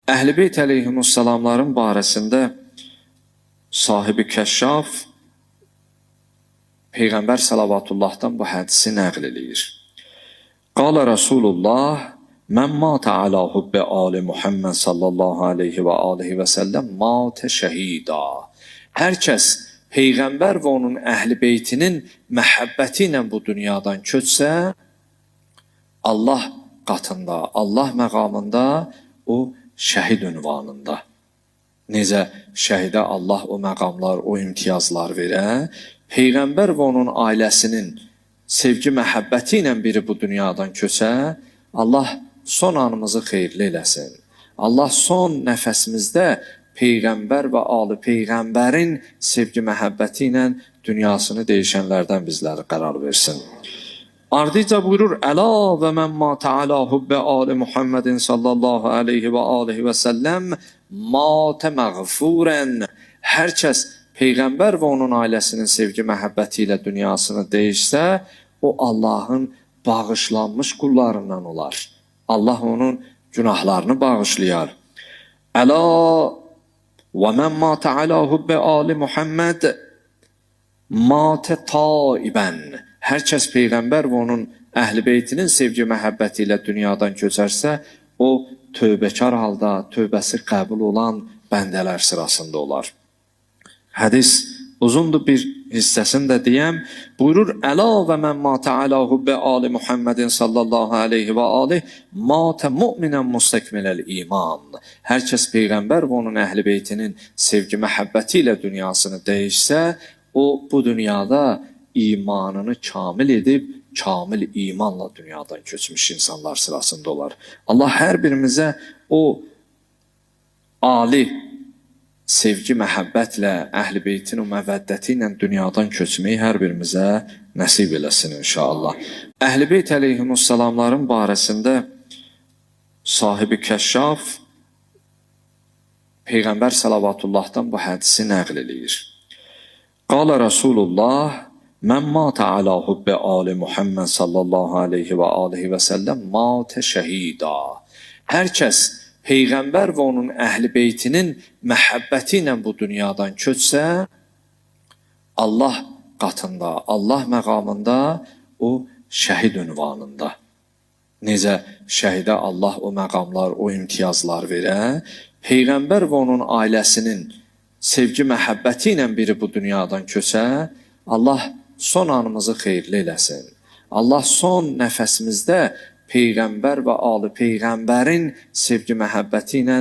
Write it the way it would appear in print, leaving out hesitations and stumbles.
Əhl-i Beyt əleyhimussalamların barəsində sahibi Kəşşaf Peyğəmbər salavatullahdan bu hədisi nəql edir. Qala Rasulullah mən matə alə hubbi ali Muhammed sallallahu aleyhi və alihi və səlləm matə şəhida. Hər kəs Peyğəmbər və onun əhl-i beytinin məhəbbəti ilə bu dünyadan köçsə, Allah qatında, Allah məqamında o şəhid ünvanında. Necə şəhidə Allah o məqamlar, o imtiyazlar verə, Peyğəmbər və onun ailəsinin sevgi məhəbbəti ilə biri bu dünyadan köçə, Allah son anımızı xeyirli eləsin. Allah son nəfəsimizdə Peyğəmbər və ali Peyğəmbərin sevgi məhəbbəti ilə dünyasını dəyişənlərdən bizləri qərar versin. Ardıca buyurur, əla və mən matə alə hubbi ali Muhammedin sallallahu aleyhi və alihi və səlləm matə məğfurən. Hər kəs Peyğəmbər və onun ailəsinin sevgi məhəbbəti ilə dünyasını dəyişsə, o Allahın bağışlanmış qullarından olar. Allah onun günahlarını bağışlayar. Əla və mən matə alə hubbi ali Muhammed matə taibən. Hər kəs Peyğəmbər və onun əhl-i beytinin sevgi məhəbbəti ilə dünyadan köçərsə, o tövbəkar halda tövbəsi qəbul olan bəndələr sırasında olar. Hədis uzundur, bir hissəsini də deyəm. Buyurur, əla və mən matə alə hubbi ali Muhammedin sallallahu aleyhi və aleyh matə mu'minən mustekmiləl iman. Hər kəs Peyğəmbər və onun əhl-i beytinin sevgi məhəbbəti ilə dünyasını dəyişsə, o bu dünyada imanını kamil edib, kamil imanla dünyadan köçmüş insanlar sırasında olar. Allah hər birimizə o ali sevgi, məhəbbətlə, əhl-i beytin o məvəddəti ilə dünyadan köçməyi hər birimizə nəsib eləsin inşallah. Əhl-i Beyt əleyhimussalamların barəsində sahibi Kəşşaf Peyğəmbər salavatullahdan bu hədisi nəql edir. Qala Rasulullah mən matə alə hubbi ali Muhammed sallallahu aleyhi və alihi və səlləm matə şəhida. Hər kəs Peyğəmbər və onun əhl-i beytinin məhəbbəti ilə bu dünyadan köçsə, Allah qatında, Allah məqamında o şəhid ünvanında. Necə şəhidə Allah o məqamlar, o imtiyazlar verə, Peyğəmbər və onun ailəsinin sevgi məhəbbəti ilə biri bu dünyadan köçə, Allah son anımızı xeyirli eləsin. Allah son nəfəsimizdə Peyğəmbər və ali Peyğəmbərin sevgi məhəbbəti ilə